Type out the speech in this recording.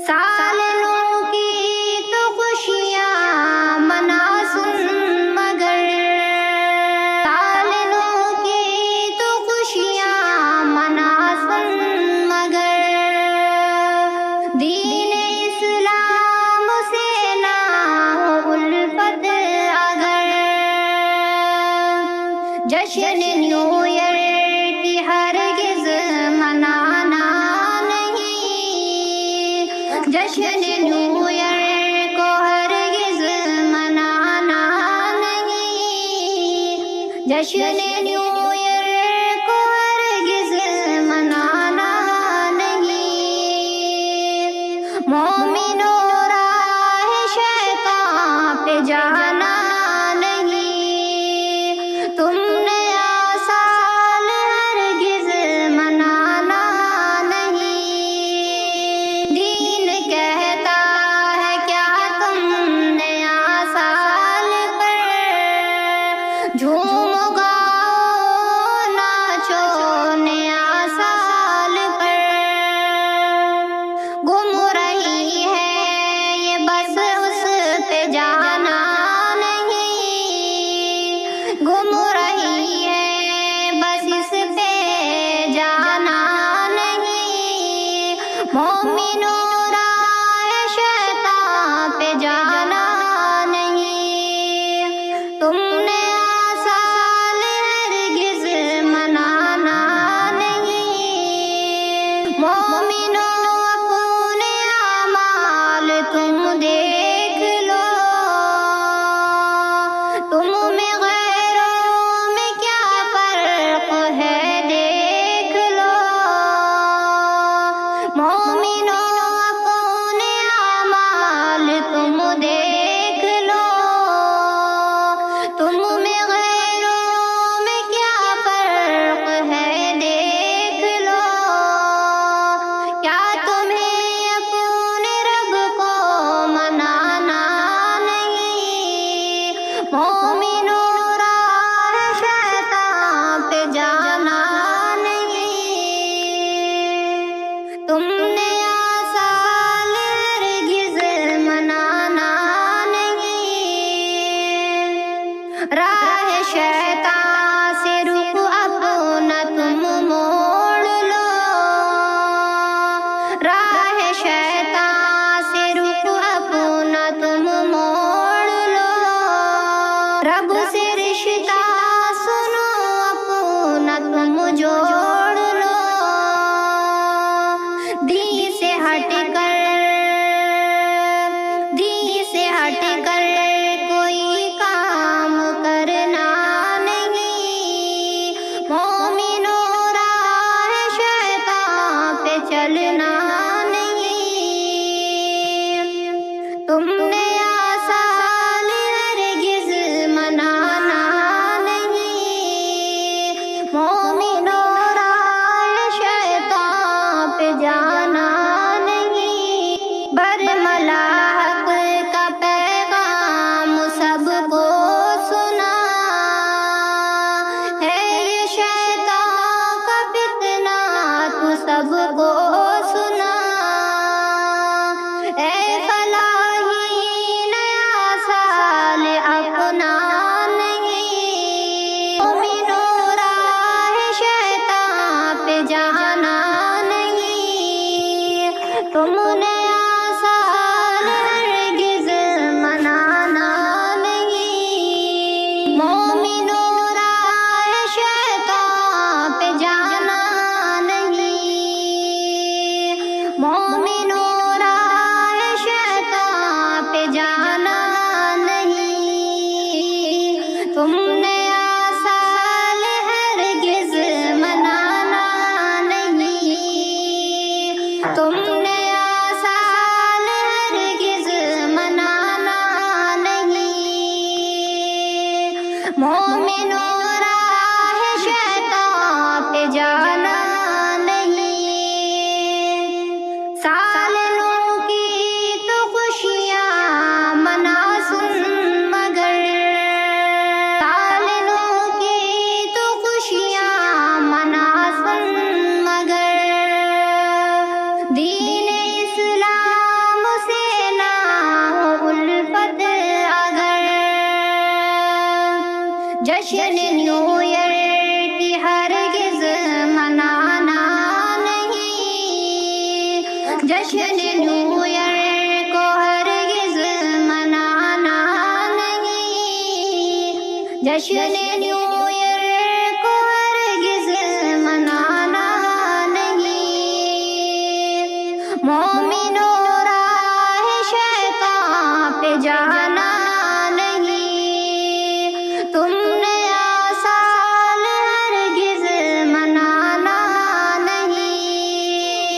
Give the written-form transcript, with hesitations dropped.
سالنوں کی تو خوشیاں منا سن مگر، سالنوں کی تو خوشیاں منا سن مگر، دین اسلام سے نہ ہو الفت اگر، جشن نیو ایئر کی ہرگز منانا نہیں، جشن نیو ایئر کو ہرگز منانا نہیں، جشن نیو ایئر کو ہرگز منانا نہیں، مومنوں راہ شیطان پہ جانا نہیں، تم نیا سال ہرگز منانا نہیں، دین کہتا ہے کیا تم نیا سال پر جھومو گاؤ ناچو نیا سال پر، گم رہی ہے یہ بس اس پہ جانا نہیں، گم رہی ہے بس اس پہ جانا نہیں، مومنوں راہ شیطان پہ جانا نہیں، تم نیا سال ہرگز منانا نہیں، مومنوں اپنے اعمال تم دیکھ لو، تم میں غیروں میں کیا فرق ہے دیکھ لو، مومنوں اپنے اعمال تم دیکھ لو، تم میں غیروں میں کیا فرق ہے دیکھ لو، کیا تمہیں اپنے رب کو منانا نہیں، مومنوں راہ شیطان پہ جانا نہیں، تم نیا سال ہرگز منانا نہیں، راہ شیطان سے رخ اپنا تم موڑ لو، راہ شیطان سے رخ اپنا تم موڑ لو، رب سے رشتہ سنو اپنا تم جوڑ لو، دین سے ہٹ کر، دین سے ہٹ کر کوئی کام کرنا نہیں، مومنوں راہ شیطان پہ چلنا نہیں، جشن نیو ایئر کو ہرگز منانا نہیں، مومنوں راہ شیطان پہ جا